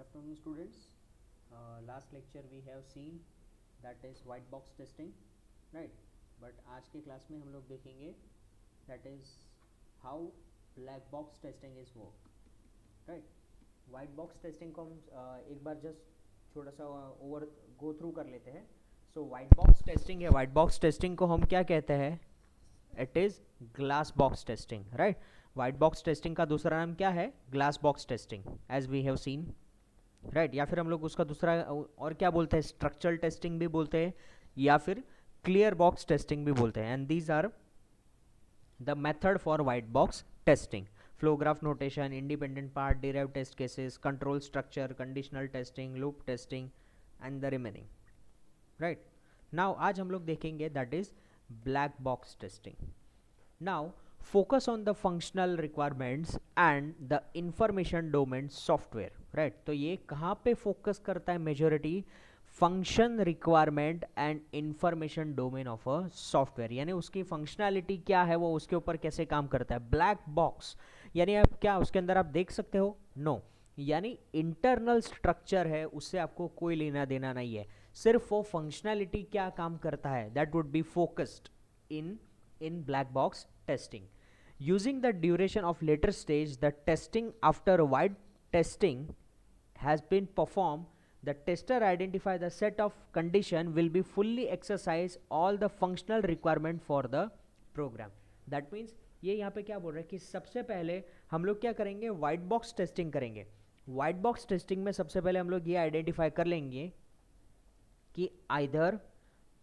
afternoon students. Last lecture we have seen that is white box testing, right? But आज के class में हम लोग देखेंगे that is how black box testing is work, right? white box testing को हम एक बार जस्ट छोटा सा ओवर गो थ्रू कर लेते हैं. सो white box testing है. white box testing को हम क्या कहते हैं? It is glass box testing, right. White box testing का दूसरा नाम क्या है? Glass box testing, as we have seen, right. या फिर हम लोग उसका दूसरा और क्या बोलते हैं? स्ट्रक्चरल टेस्टिंग भी बोलते हैं या फिर क्लियर बॉक्स टेस्टिंग भी बोलते हैं. And these are the method for white box testing. Flow graph notation, independent part, derived test cases, control structure, conditional testing, loop testing and the remaining, right. Now आज हम लोग देखेंगे that is black box testing. Now focus on the functional requirements and the information domain software, right. तो ये कहाँ पे focus करता है? Majority function requirement and information domain of a software, यानी उसकी फंक्शनैलिटी क्या है, वो उसके ऊपर कैसे काम करता है. ब्लैक बॉक्स यानी आप क्या उसके अंदर आप देख सकते हो? नो यानी इंटरनल स्ट्रक्चर है, उससे आपको कोई लेना देना नहीं है. सिर्फ वो फंक्शनैलिटी क्या काम करता है, that would be focused in black box testing. Using the duration of later stage, the testing after white testing has been performed, the tester identify the set of condition will be fully exercise all the functional requirement for the program. That means ये यहाँ पे क्या बोल रहे हैं कि सबसे पहले हम लोग क्या करेंगे? व्हाइट बॉक्स टेस्टिंग करेंगे. व्हाइट बॉक्स टेस्टिंग में सबसे पहले हम लोग ये आइडेंटिफाई कर लेंगे कि either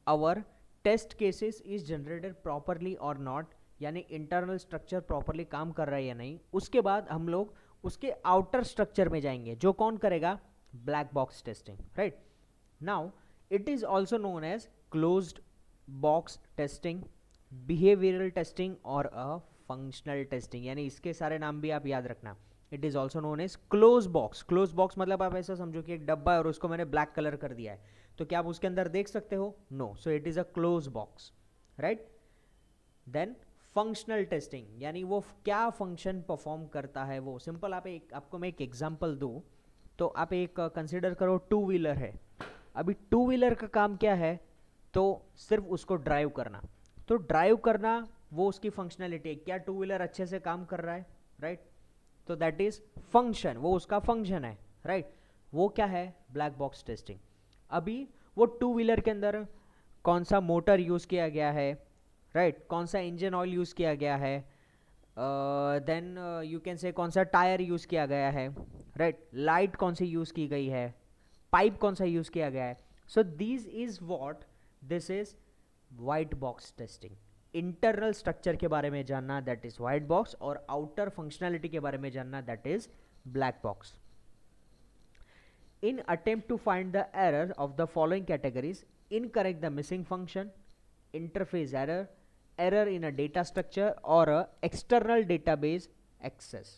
our test cases is generated properly और नॉट, यानी इंटरनल स्ट्रक्चर प्रॉपरली काम कर रहा है या नहीं. उसके बाद हम लोग उसके आउटर स्ट्रक्चर में जाएंगे, जो कौन करेगा? Black box testing, right. Now it is also known as closed box testing, behavioral testing और अ फंक्शनल टेस्टिंग, यानी इसके सारे नाम भी आप याद रखना. It is also known as close box. Close box मतलब आप ऐसा समझो कि एक डब्बा है और उसको मैंने ब्लैक कलर कर दिया है, तो क्या आप उसके अंदर देख सकते हो? No. So it is a close box, right. Then functional testing, यानी वो क्या फंक्शन परफॉर्म करता है वो. सिंपल आपको मैं एक एग्जांपल दूं तो आप एक कंसिडर करो, टू व्हीलर है. अभी टू व्हीलर का काम क्या है? तो सिर्फ उसको ड्राइव करना. तो ड्राइव करना वो उसकी फंक्शनलिटी है. क्या टू व्हीलर अच्छे से काम कर रहा है? राइट. तो दैट इज फंक्शन, वो उसका फंक्शन है, राइट. वो क्या है? Black box testing. अभी वो टू व्हीलर के अंदर कौन सा मोटर यूज़ किया गया है, राइट. कौन सा इंजन ऑयल यूज़ किया गया है, देन यू कैन से कौन सा टायर यूज़ किया गया है, राइट. लाइट कौन सी यूज़ की गई है, पाइप कौन सा यूज़ किया गया है. सो this is what this is white box testing. Internal structure के बारे में जानना, दैट इज वाइट बॉक्स, और आउटर फंक्शनैलिटी के बारे में जानना, that is black box. In attempt to find the error of the following categories: incorrect the missing function, interface error, error in a data structure or a external database access,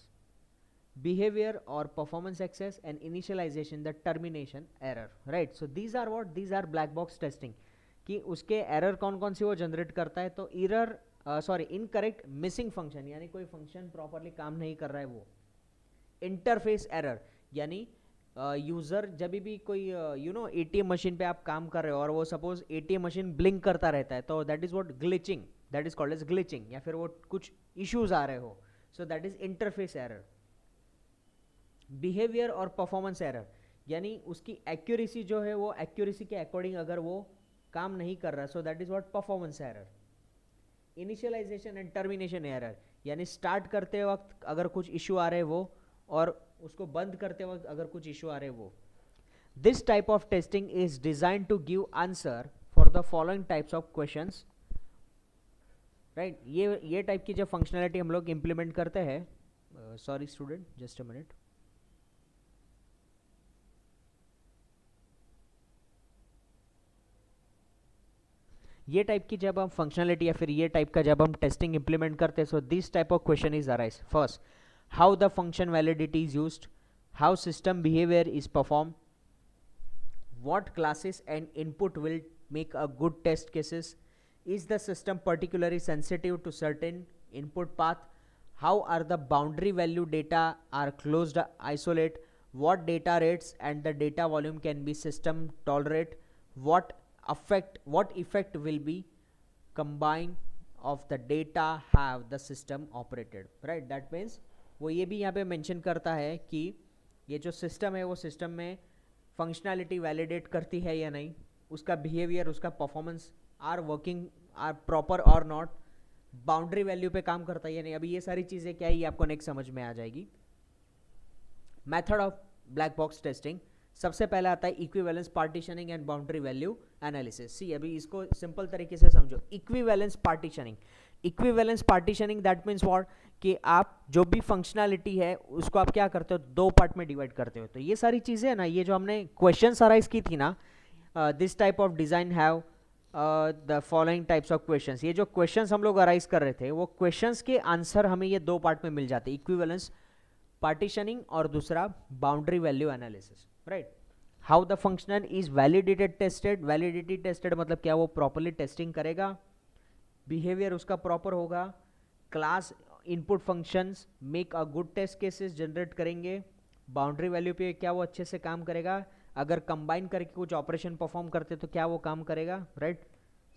behavior or performance access, and initialization the termination error, right. So these are what? These are black box testing कि उसके error कौन कौन सी वो generate करता है. तो error incorrect missing function, यानी कोई फंक्शन प्रॉपरली काम नहीं कर रहा है वो. इंटरफेस एरर यानी यूज़र जब भी कोई एटीएम मशीन पे आप काम कर रहे हो और वो सपोज एटीएम मशीन ब्लिंक करता रहता है, तो that is what? Glitching. That is called as glitching. या फिर वो कुछ इश्यूज आ रहे हो, so that is interface error. Behavior और परफॉर्मेंस एरर, यानी उसकी एक्यूरेसी जो है वो एक्यूरेसी के अकॉर्डिंग अगर वो काम नहीं कर रहा, so that is what? Performance error. Initialization and termination error, यानी स्टार्ट करते वक्त अगर कुछ इशू आ रहे वो, और उसको बंद करते वक्त अगर कुछ इशू आ रहे वो. This type of testing is design to give answer for the following types of questions, right. ये टाइप की जो फंक्शनैलिटी हम लोग इंप्लीमेंट करते हैं. Sorry student, just a minute. ये टाइप की जब हम फंक्शनैलिटी या फिर ये टाइप का जब हम टेस्टिंग इंप्लीमेंट करते हैं, so this type of question is arise. First, how the function validity is used, how system behavior is performed, what classes and input will make a good test cases, is the system particularly sensitive to certain input path, how are the boundary value data are closed isolate, what data rates and the data volume can be system tolerate, what effect will be combine of the data have the system operated, right? That means वो ये भी यहाँ पे mention करता है कि ये जो सिस्टम है वो सिस्टम में फंक्शनैलिटी वैलिडेट करती है या नहीं, उसका बिहेवियर, उसका performance are working are proper और नॉट, बाउंड्री वैल्यू पे काम करता है या नहीं। अभी ये सारी चीज़ें क्या है ये आपको नेक्स्ट समझ में आ जाएगी। Method of black box testing, सबसे पहले आता है equivalence partitioning and boundary value analysis. See अभी इसको सिंपल तरीके से समझो। Equivalence partitioning, equivalence partitioning that means what, कि आप जो भी फंक्शनैलिटी है उसको आप क्या करते हो, दो पार्ट में डिवाइड करते हो। तो ये सारी चीज़ें है ना, ये जो हमने क्वेश्चन अराइज की थी ना, this type of design have the following types of questions, ये जो क्वेश्चंस हम लोग अराइज कर रहे थे वो क्वेश्चंस के आंसर हमें ये दो पार्ट में मिल जाते, इक्विवेलेंस पार्टीशनिंग और दूसरा boundary value analysis, right. How the functional is validated tested, validity tested मतलब क्या, वो प्रॉपरली टेस्टिंग करेगा, बिहेवियर उसका प्रॉपर होगा, class input functions make a good test cases generate करेंगे, बाउंड्री वैल्यू पे क्या वो अच्छे से काम करेगा, अगर कंबाइन करके कुछ ऑपरेशन परफॉर्म करते तो क्या वो काम करेगा, राइट।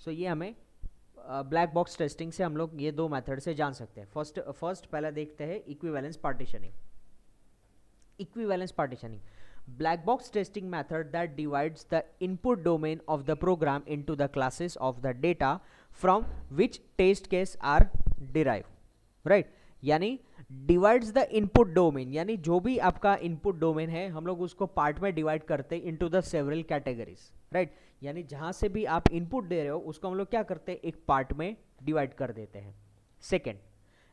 सो ये हमें ब्लैक बॉक्स टेस्टिंग से हम लोग ये दो मेथड से जान सकते हैं। फर्स्ट पहले देखते हैं equivalence partitioning. Equivalence partitioning, black box testing method that divides the input domain of the program into the classes of the data from which test case are derived, right। यानी divides the input domain, यानी जो भी आपका input domain है हम लोग उसको part में डिवाइड करते हैं into the several categories, right। यानी जहां से भी आप इनपुट दे रहे हो उसको हम लोग क्या करते हैं, एक पार्ट में डिवाइड कर देते हैं। Second,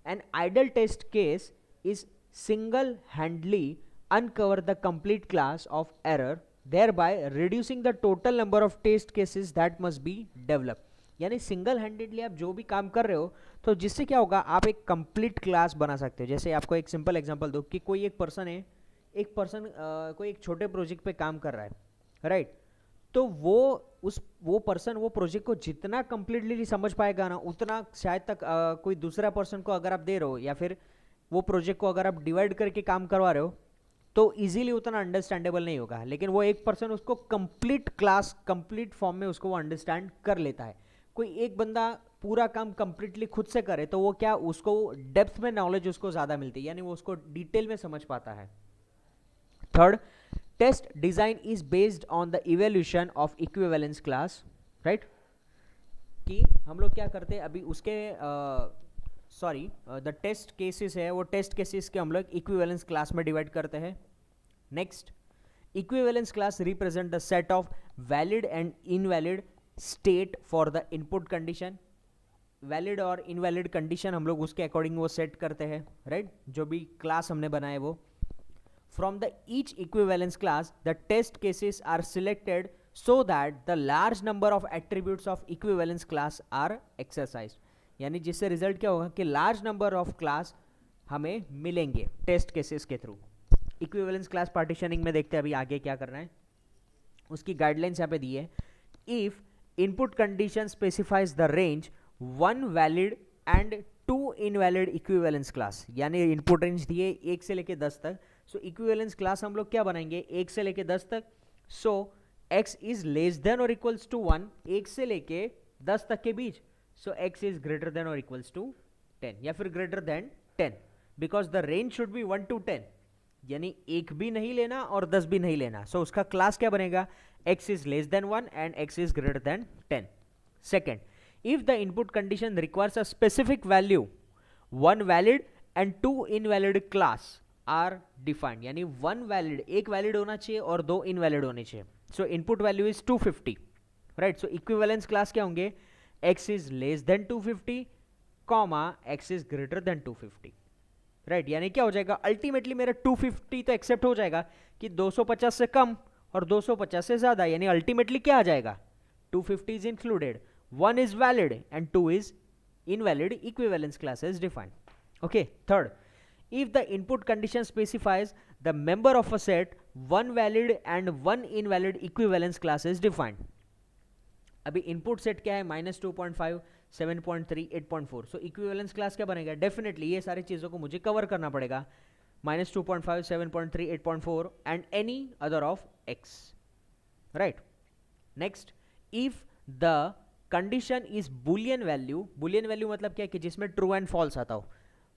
an ideal test case is single handedly uncover the complete class of error, thereby reducing the total number of test cases that must be developed। यानी सिंगल हैंडेडली आप जो भी काम कर रहे हो तो जिससे क्या होगा, आप एक कंप्लीट क्लास बना सकते हो। जैसे आपको एक सिंपल एग्जांपल दो कि कोई एक पर्सन है, एक पर्सन कोई एक छोटे प्रोजेक्ट पे काम कर रहा है, राइट। तो वो पर्सन वो प्रोजेक्ट को जितना कंप्लीटली समझ पाएगा ना, उतना शायद तक कोई दूसरा पर्सन को अगर आप दे रहे हो या फिर वो प्रोजेक्ट को अगर आप डिवाइड करके काम करवा रहे हो तो इजीली उतना अंडरस्टैंडेबल नहीं होगा। लेकिन वो एक पर्सन उसको कंप्लीट क्लास कंप्लीट फॉर्म में उसको वो अंडरस्टैंड कर लेता है। कोई एक बंदा पूरा काम कंप्लीटली खुद से करे तो वो क्या, उसको डेप्थ में नॉलेज उसको ज़्यादा मिलती है, यानी वो उसको डिटेल में समझ पाता है। Third, test design is based on the evolution of equivalence class, right. कि हम लोग क्या करते हैं अभी उसके द टेस्ट केसेस है वो टेस्ट केसेस के हम लोग इक्विवेलेंस क्लास में डिवाइड करते हैं। Next, equivalence class represent the set of valid and invalid state for the input condition. Valid और इनवैलिड कंडीशन हम लोग उसके अकॉर्डिंग वो सेट करते हैं, राइट। जो भी क्लास हमने बनाए वो from the each equivalence class the test cases are selected so that the large number of attributes of equivalence class are exercised। यानी जिससे रिजल्ट क्या होगा कि लार्ज नंबर ऑफ क्लास हमें मिलेंगे टेस्ट केसेस के थ्रू। इक्विवेलेंस क्लास पार्टीशनिंग में देखते हैं अभी आगे क्या करना है, उसकी गाइडलाइंस यहाँ पे दी है। If input condition specifies the range 1 valid and 2 invalid equivalence class, यानी इनपुट रेंज दिए 1 से लेके 10 तक। सो इक्विवेलेंस क्लास हम लोग क्या बनाएंगे 1 से लेके 10 तक। सो x इज लेस देन और इक्वल्स टू 1, 1 से लेके 10 तक के बीच। सो x इज ग्रेटर देन और इक्वल्स टू 10 या फिर greater than 10, because the range should be 1 to 10, यानी 1 भी नहीं लेना और 10 भी नहीं लेना। सो उसका क्लास क्या बनेगा, x is less than 1 and x is greater than 10। Second, if the input condition requires a specific value 1 valid and 2 invalid class are defined, यानी 1 वैलिड, एक वैलिड होना चाहिए और 2 इनवैलिड होने चाहिए। सो input value is 250, right. So equivalence class क्या होंगे, x is less then 250 comma x is greater then 250, right. यानी क्या हो जाएगा, अल्टीमेटली मेरा 250 तो एक्सेप्ट हो जाएगा कि 250 से कम और 250 से ज्यादा, यानी अल्टीमेटली क्या आ जाएगा 250 is included, 1 is valid and 2 is invalid, equivalence class is defined. Okay, third, if the input condition specifies the member of a set 1 valid and 1 invalid equivalence class is defined। अभी input set क्या है -2.5, 7.3, 8.4। सो equivalence class क्या बनेगा, definitely ये सारी चीज़ों को मुझे कवर करना पड़ेगा। -2.5, 7.3, 8.4 and any other of x, right? Next, if the condition is boolean value मतलब क्या है कि जिसमें ट्रू एंड फॉल्स आता हो,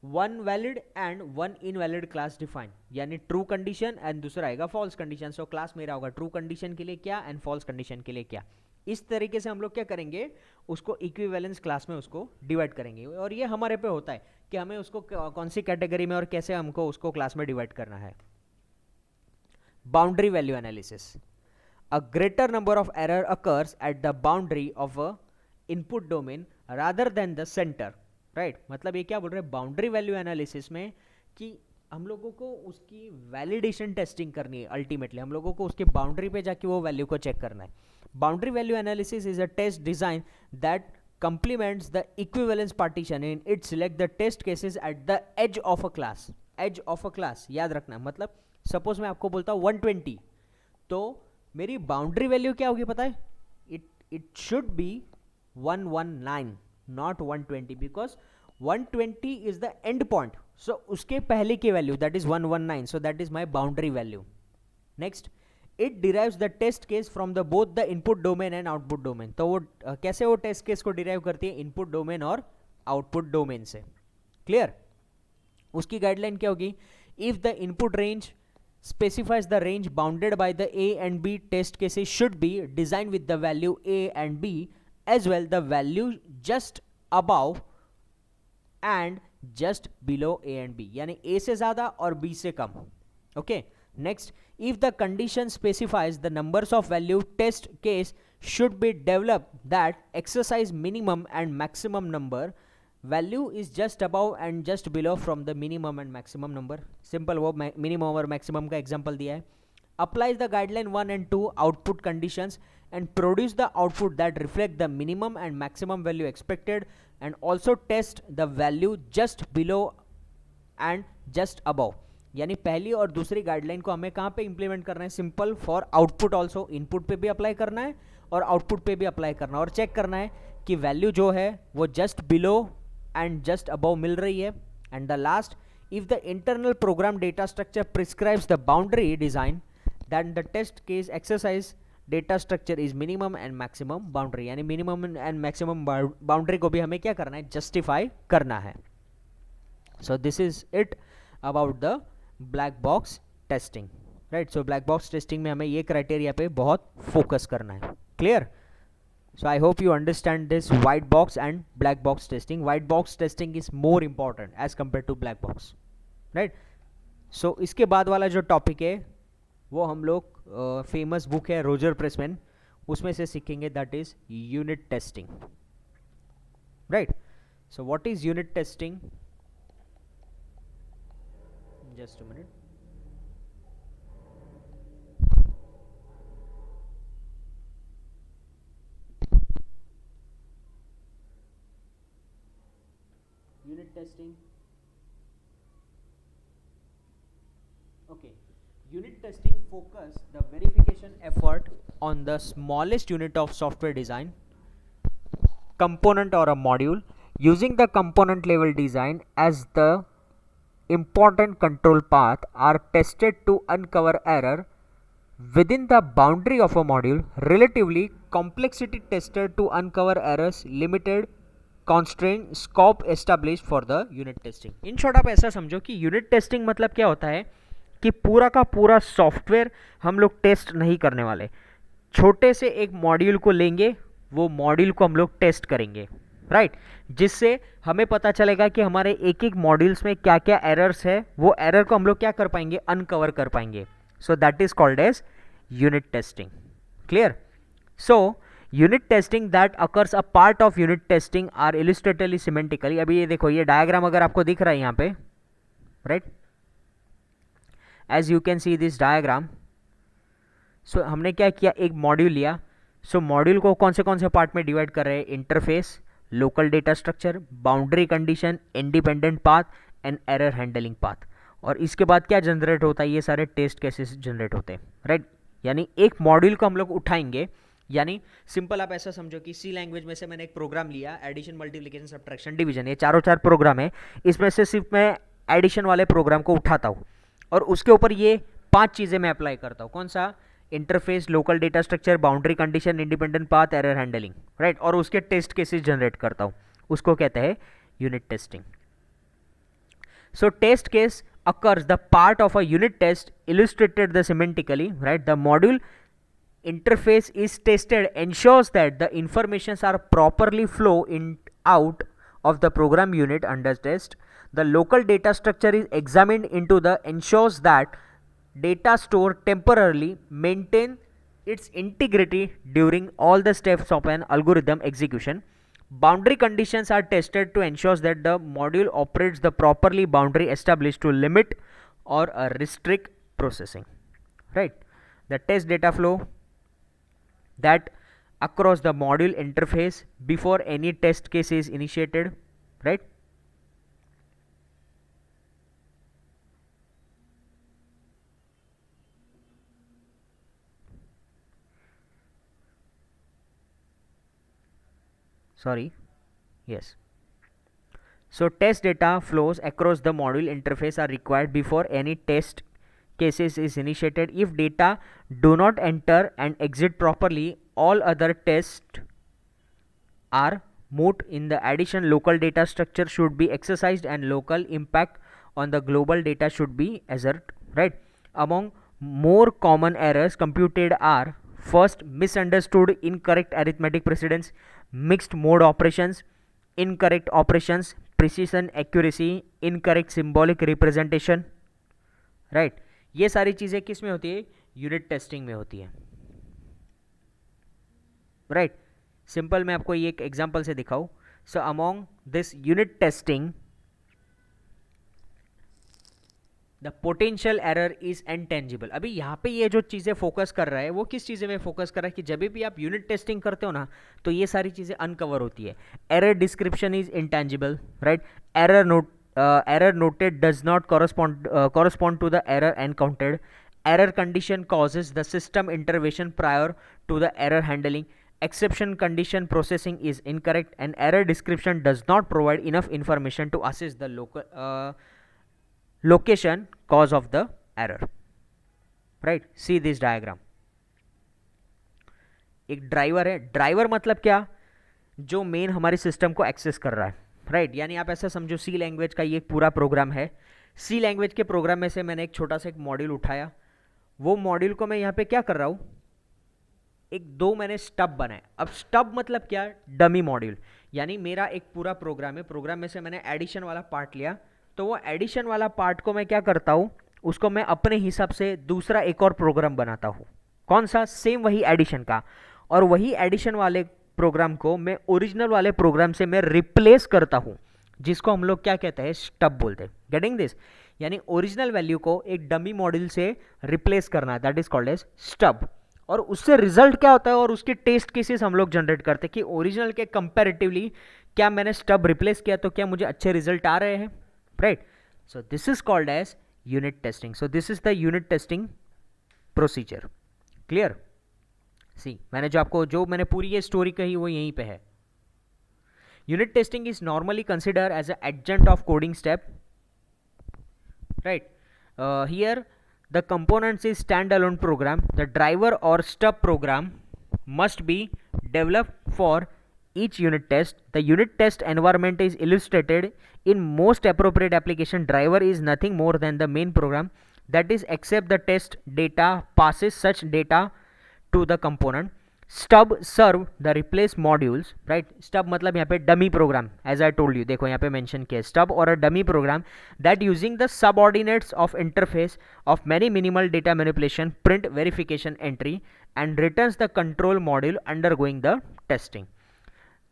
one valid and one invalid class define, यानी ट्रू कंडीशन एंड दूसरा आएगा फॉल्स कंडीशन। सो क्लास मेरा होगा ट्रू कंडीशन के लिए क्या एंड फॉल्स कंडीशन के लिए क्या। इस तरीके से हम लोग क्या करेंगे, उसको इक्विवेलेंस क्लास में उसको डिवाइड करेंगे, और ये हमारे पे होता है कि हमें उसको कौन सी कैटेगरी में और कैसे हमको उसको क्लास में डिवाइड करना है। Boundary value analysis, a greater number of error occurs at the boundary of a input domain rather than the center, right? मतलब ये क्या बोल रहे हैं बाउंड्री वैल्यू एनालिसिस में, कि हम लोगों को उसकी वैलिडेशन टेस्टिंग करनी है। अल्टीमेटली हम लोगों को उसके बाउंड्री पे जाके वो वैल्यू को चेक करना है। Boundary value analysis is a test design that complements the equivalence partition in it select the test cases at the edge of a class। edge of a class याद रखना, मतलब suppose मैं आपको बोलता हूँ 120, तो मेरी बाउंड्री वैल्यू क्या होगी पता है, it should be 119 not 120, because 120 is the end point, so उसके पहले की value that is 119, so that is my boundary value. Next, it derives the test case from the both the input domain and output domain. तो वो कैसे वो test case को derive करती है, इनपुट डोमेन और आउटपुट डोमेन से। Clear? उसकी गाइडलाइन क्या होगी, if the input range specifies the range bounded by the A and B test cases should be designed with the value A and B as well the value just above and just below A and B, यानी A से ज़्यादा और B से कम। okay, next, if the condition specifies the numbers of value test case should be developed that exercise minimum and maximum number, value is just above and just below from the minimum and maximum number. Simple, वो minimum और maximum का example दिया है। Applies the guideline 1 and 2 output conditions and produce the output that reflect the minimum and maximum value expected and also test the value just below and just above. यानी पहली और दूसरी guideline को हमें कहाँ पे इंप्लीमेंट करना है, simple, for output also, input पे भी अप्लाई करना है और आउटपुट पे भी अप्लाई करना है, और चेक करना है कि वैल्यू जो है वो just below and just above मिल रही है। and the last, if the internal program data structure prescribes the boundary design then the test case exercise data structure is minimum and maximum boundary, यानी minimum and maximum boundary को भी हमें क्या करना है, justify करना है। so this is it about the black box testing, right? so black box testing में हमें ये criteria पे बहुत focus करना है। clear? So I hope you understand this white box and black box testing. White box testing is more important as compared to black box, right? So इसके बाद वाला जो टॉपिक है वो हम लोग फेमस बुक है रोजर प्रेसमैन, उसमें से सीखेंगे, that is unit testing, right? So what is unit testing? Just a minute. unit testing, okay, unit testing focus the verification effort on the smallest unit of software design, component or a module, using the component level design as the important control path are tested to uncover error within the boundary of a module, relatively complexity tested to uncover errors, limited constraint scope established for the unit testing। In short आप ऐसा समझो कि unit testing मतलब क्या होता है कि पूरा का पूरा सॉफ्टवेयर हम लोग टेस्ट नहीं करने वाले, छोटे से एक मॉड्यूल को लेंगे, वो मॉड्यूल को हम लोग टेस्ट करेंगे, राइट? जिससे हमें पता चलेगा कि हमारे एक एक मॉड्यूल्स में क्या क्या एरर्स है, वो एरर को हम लोग क्या कर पाएंगे, अनकवर कर पाएंगे। So that is called as unit testing. Clear? So unit testing that occurs a part of unit testing are illustratively semantically. अभी ये देखो, ये डायग्राम अगर आपको दिख रहा है यहाँ पे, right, as you can see this diagram. So हमने क्या किया, एक मॉड्यूल लिया। सो मॉड्यूल को कौन से पार्ट में डिवाइड कर रहे हैं, interface, local data structure, boundary condition, independent path and error handling path. और इसके बाद क्या जनरेट होता है, ये सारे टेस्ट केसेस जनरेट होते हैं, राइट? यानी एक मॉड्यूल को हम लोग उठाएंगे, यानी सिंपल आप ऐसा समझो कि सी लैंग्वेज में से मैंने एक प्रोग्राम लिया, एडिशन, मल्टीप्लिकेशन, सब्ट्रैक्शन, डिवीजन, ये चारों चार प्रोग्राम है। इसमें से सिर्फ मैं एडिशन वाले प्रोग्राम को उठाता हूँ, और उसके ऊपर ये 5 चीज़ें मैं अप्लाई करता हूँ. कौन सा? Interface, local data structure, boundary condition, independent path, error handling, right. और उसके टेस्ट केसेस जनरेट करता हूँ, उसको कहते हैं unit testing. So test case occurs the part of a unit test illustrated the semantically, right? The module interface is tested, ensures that the informations are properly flow in out of the program unit under test. The local data structure is examined into the ensures that data stored temporarily maintain its integrity during all the steps of an algorithm execution. Boundary conditions are tested to ensure that the module operates the properly boundary established to limit or restrict processing, right. The test data flow that across the module interface before any test case is initiated, right. Sorry. Yes. So test data flows across the module interface are required before any test cases is initiated. If data do not enter and exit properly, all other tests are moot. In the addition, local data structure should be exercised and local impact on the global data should be asserted, right. Among more common errors computed are: first, misunderstood incorrect arithmetic precedence, mixed mode operations, incorrect operations, precision accuracy, incorrect symbolic representation, right. ये सारी चीज़ें किस में होती है? Unit testing में होती है, राइट. सिंपल मैं आपको ये एक एग्जांपल से दिखाऊं. So among this unit testing the potential error is intangible. अभी यहाँ पे ये जो चीज़ें फोकस कर रहा है वो किस चीज़ें में फोकस कर रहा है कि जब भी आप यूनिट टेस्टिंग करते हो ना तो ये सारी चीज़ें अनकवर होती है. Error description is intangible, right. Error noted does not correspond to the error encountered. Error condition causes the system intervention prior to the error handling. Exception condition processing is incorrect and error description does not provide enough information to assess the location cause of the error, right. See this diagram. एक driver है. Driver मतलब क्या? जो main हमारे system को access कर रहा है, राइट. यानी आप ऐसा समझो सी लैंग्वेज का ये पूरा प्रोग्राम है. सी लैंग्वेज के प्रोग्राम में से मैंने एक छोटा सा एक मॉड्यूल उठाया. वो मॉड्यूल को मैं यहाँ पे क्या कर रहा हूँ? दो मैंने स्टब बनाए. अब स्टब मतलब क्या? Dummy module. यानी मेरा एक पूरा प्रोग्राम है. प्रोग्राम में से मैंने एडिशन वाला पार्ट लिया. तो वो एडिशन वाला पार्ट को मैं क्या करता हूँ? उसको मैं अपने हिसाब से दूसरा एक और प्रोग्राम बनाता हूँ. कौन सा? सेम वही एडिशन का. और वही एडिशन वाले प्रोग्राम को मैं ओरिजिनल वाले प्रोग्राम से मैं रिप्लेस करता हूँ, जिसको हम लोग क्या कहते हैं? स्टब बोलते हैं. Getting this? यानी ओरिजिनल वैल्यू को एक डमी मॉड्यूल से रिप्लेस करना, that is called as stub. और उससे रिजल्ट क्या होता है और उसके टेस्ट केसेस हम लोग जनरेट करते हैं कि ओरिजिनल के कंपैरेटिवली क्या मैंने स्टब रिप्लेस किया तो क्या मुझे अच्छे रिजल्ट आ रहे हैं, right. So this is called as unit testing. So this is the unit testing procedure. Clear? See मैंने पूरी ये स्टोरी कही वो यहीं पे है. Unit testing is normally consider as a adjunct of coding step, right. Here the components is standalone program. The driver or stub program must be developed for each unit test. The unit test environment is illustrated in most appropriate application. Driver is nothing more than the main program, that is except the test data passes such data to the component. Stub serve the replace modules, right. Stub मतलब यहाँ पे dummy program, as I told you. देखो यहाँ पे mention किया stub or a dummy program that using the subordinates of interface of many minimal data manipulation, print verification entry and returns the control module undergoing the testing.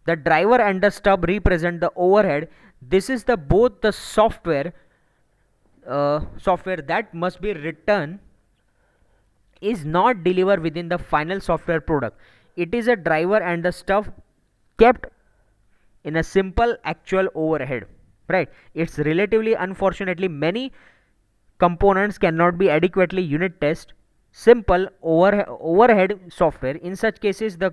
The driver and the stub represent the overhead. This is the both the software that must be written is not delivered within the final software product. It is a driver and the stuff kept in a simple actual overhead, right. It's relatively unfortunately many components cannot be adequately unit test simple overhead software. In such cases the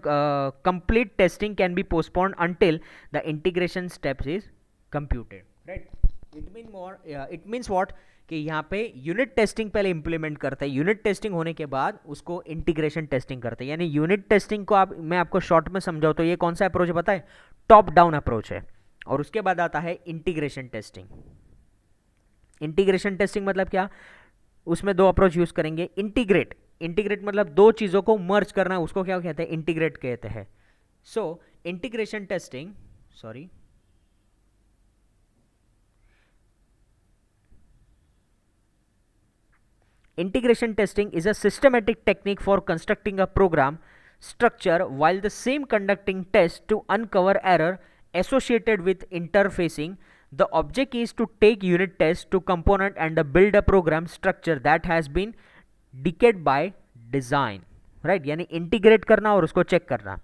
complete testing can be postponed until the integration steps is computed, right. It means what? कि यहाँ पे unit testing पहले implement करते हैं, unit testing होने के बाद उसको इंटीग्रेशन टेस्टिंग करते हैं। यानी यूनिट टेस्टिंग को मैं आपको शॉर्ट में समझाऊँ तो ये कौन सा अप्रोच है पता है? टॉप डाउन अप्रोच है। और उसके बाद आता है इंटीग्रेशन टेस्टिंग। इंटीग्रेशन टेस्टिंग मतलब क्या? उसमें दो अप्रोच यूज करेंगे। इंटीग्रेट मतलब दो चीजों को मर्ज करना, उसको क्या कहते हैं? इंटीग्रेट कहते हैं। So integration testing, integration testing is a systematic technique for constructing a program structure while the same conducting tests to uncover error associated with interfacing. The object is to take unit tests to component and build a program structure that has been decayed by design, right? यानी integrate करना और उसको check करना.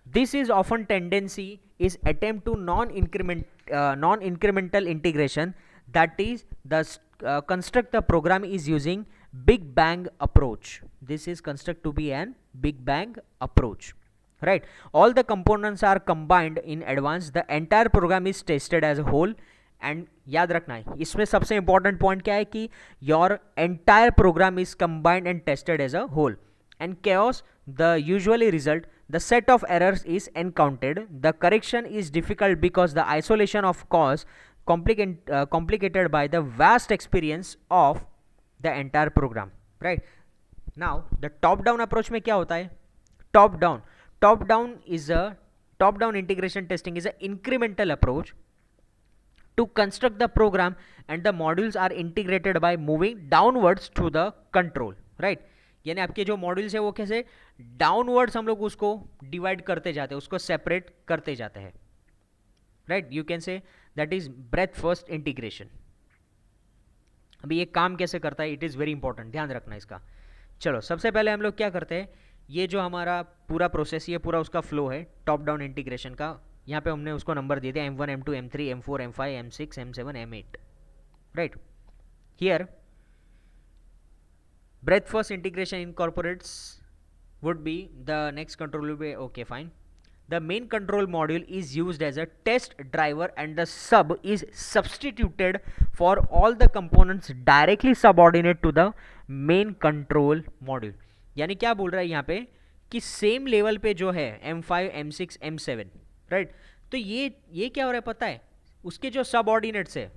This is often tendency is attempt to non-incremental integration, that is the construct the program is using big bang approach. This is construct to be an big bang approach, right? All the components are combined in advance, the entire program is tested as a whole. And याद रखना है इसमें सबसे important point क्या है कि your entire program is combined and tested as a whole. And chaos the usually result, the set of errors is encountered, the correction is difficult because the isolation of cause complicated by the vast experience of the entire program, right? Now the top down approach में क्या होता है? top down integration testing is a incremental approach to construct the program and the modules are integrated by moving downwards to the control, right? यानी आपके जो modules है वो कैसे डाउनवर्ड्स हम लोग उसको डिवाइड करते जाते हैं, उसको सेपरेट करते जाते हैं, right? You can say that is breath first integration. अभी ये काम कैसे करता है, इट इज वेरी इंपॉर्टेंट, ध्यान रखना इसका. चलो सबसे पहले हम लोग क्या करते हैं, ये जो हमारा पूरा प्रोसेस, ये पूरा उसका फ्लो है टॉप डाउन इंटीग्रेशन का. यहाँ पे हमने उसको नंबर दे दिया M1 M2 M3 M4 M5 M6 M7 M8, right? Here breadth first integration incorporates would be the next control will be okay fine. The main control module is used as a test driver and the sub is substituted for all the components directly subordinate to the main control module. यानी क्या बोल रहा है यहाँ पे कि same level पे जो है M5 M6 M7, राइट? तो ये क्या हो रहा है पता है? उसके जो सबऑर्डिनेट्स है,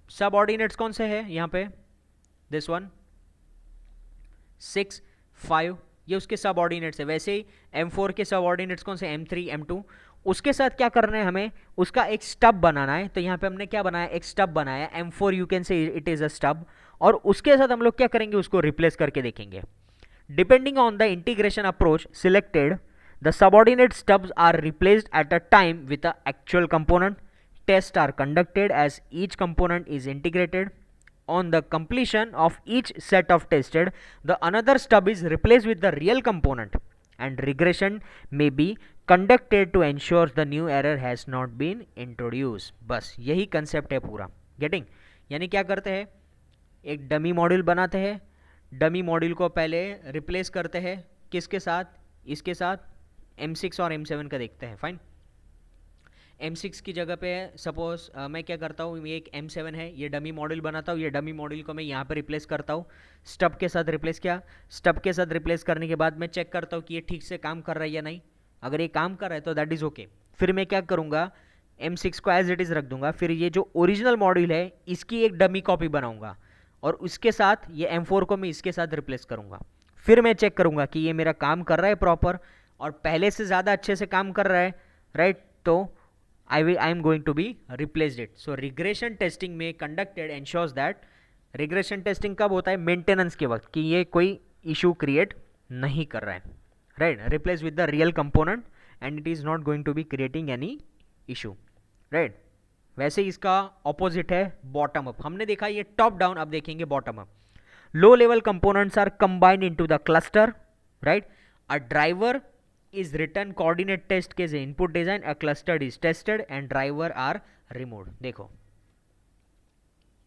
सबऑर्डिनेट्स कौन से है यहाँ पे? दिस वन 6 5, ये उसके सब ऑर्डिनेट्स है. वैसे ही M4 के सब ऑर्डिनेट्स कौन से? M3 M2. उसके साथ क्या करना है हमें? उसका एक स्टब बनाना है. तो यहाँ पे हमने क्या बनाया? एक स्टब बनाया. M4 you can say it is a stub. और उसके साथ हम लोग क्या करेंगे? उसको रिप्लेस करके देखेंगे. Depending on the integration approach selected, the subordinate stubs are replaced at a time with the actual component. Test are conducted as each component is integrated. On the completion of each set of tested, the another stub is replaced with the real component and regression may be conducted to ensure the new error has not been introduced. बस यही concept है पूरा. Getting? यानी क्या करते हैं, एक dummy module बनाते हैं. डमी मॉड्यूल को पहले रिप्लेस करते हैं किसके साथ? इसके साथ M6 और M7 का देखते हैं. फाइन. M6 की जगह पे सपोज मैं क्या करता हूँ, ये एक M7 है, ये डमी मॉड्यूल बनाता हूँ. ये डमी मॉड्यूल को मैं यहाँ पे रिप्लेस करता हूँ स्टब के साथ. रिप्लेस किया, स्टब के साथ रिप्लेस करने के बाद मैं चेक करता हूँ कि ये ठीक से काम कर रहा है या नहीं. अगर ये काम कर रहा है तो दैट इज़ ओके. फिर मैं क्या करूँगा, M6 को एज इट इज़ रख दूंगा. फिर ये जो ओरिजिनल मॉड्यूल है इसकी एक डमी कॉपी बनाऊँगा और उसके साथ ये M4 को मैं इसके साथ रिप्लेस करूँगा. फिर मैं चेक करूँगा कि ये मेरा काम कर रहा है प्रॉपर और पहले से ज़्यादा अच्छे से काम कर रहा है, राइट? तो I am going to be replaced it. So regression testing में conducted ensures that, regression testing कब होता है? मेंटेनेंस के वक्त, कि ये कोई इशू क्रिएट नहीं कर रहा है, right? Replace with the real component and it is not going to be creating any issue, right? वैसे इसका ऑपोजिट है बॉटम अप. हमने देखा ये टॉप डाउन, अब देखेंगे bottom up. Low level components are combined into the cluster, right? A driver is written coordinate test के input design, a cluster is tested and driver are removed. देखो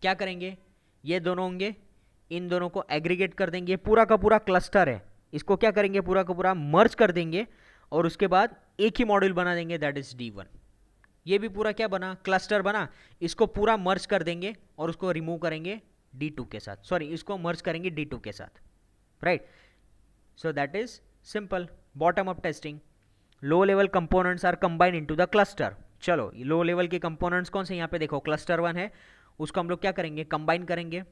क्या करेंगे, ये दोनों होंगे, इन दोनों को एग्रीगेट कर देंगे. पूरा का पूरा क्लस्टर है, इसको क्या करेंगे? पूरा का पूरा मर्ज कर देंगे और उसके बाद एक ही मॉड्यूल बना देंगे, दैट इज D1. ये भी पूरा क्या बना? क्लस्टर बना. इसको पूरा मर्ज कर देंगे और उसको रिमूव करेंगे D2 के साथ, सॉरी इसको मर्ज करेंगे D2 के साथ, right. So that is simple bottom up testing. Low level components are combined into the cluster. चलो लो लेवल के कंपोनेंट्स कौन से, यहाँ पे देखो क्लस्टर 1 है, उसको हम लोग क्या करेंगे, कंबाइन करेंगे,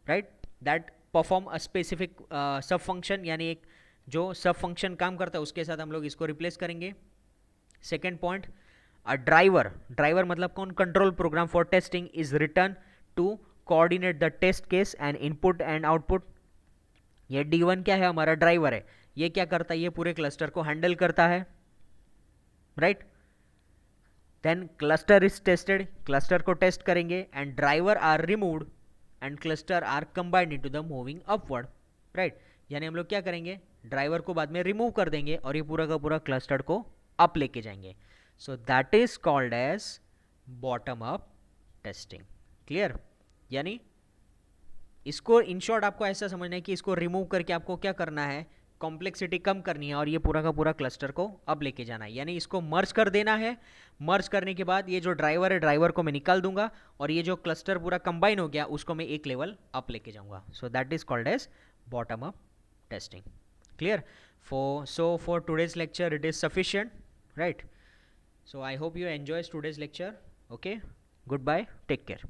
right. That perform a specific सब फंक्शन, यानी एक जो सब फंक्शन काम करता है उसके साथ हम लोग इसको रिप्लेस करेंगे. Second point, a driver, driver मतलब कौन, control program for testing is return to coordinate the test case and input and output. ये D1 क्या है, हमारा ड्राइवर है, ये क्या करता है, ये पूरे क्लस्टर को हैंडल करता है, right. Then cluster is tested, cluster को टेस्ट करेंगे, and driver are removed and cluster are combined into the moving upward, right. यानी हम लोग क्या करेंगे, ड्राइवर को बाद में रिमूव कर देंगे और ये पूरा का पूरा क्लस्टर को अप लेके जाएंगे. So that is called as bottom up testing. Clear. यानी इसको इन शॉर्ट आपको ऐसा समझना है कि इसको रिमूव करके आपको क्या करना है, कॉम्प्लेक्सिटी कम करनी है और ये पूरा का पूरा क्लस्टर को अब लेके जाना है. यानी इसको मर्ज कर देना है. मर्ज करने के बाद ये जो ड्राइवर है, ड्राइवर को मैं निकाल दूंगा और ये जो क्लस्टर पूरा कंबाइन हो गया उसको मैं एक लेवल अप लेके जाऊंगा. So that is called as bottom up testing. Clear. For today's lecture it is sufficient, right? So I hope you enjoy today's lecture. Okay, goodbye, take care.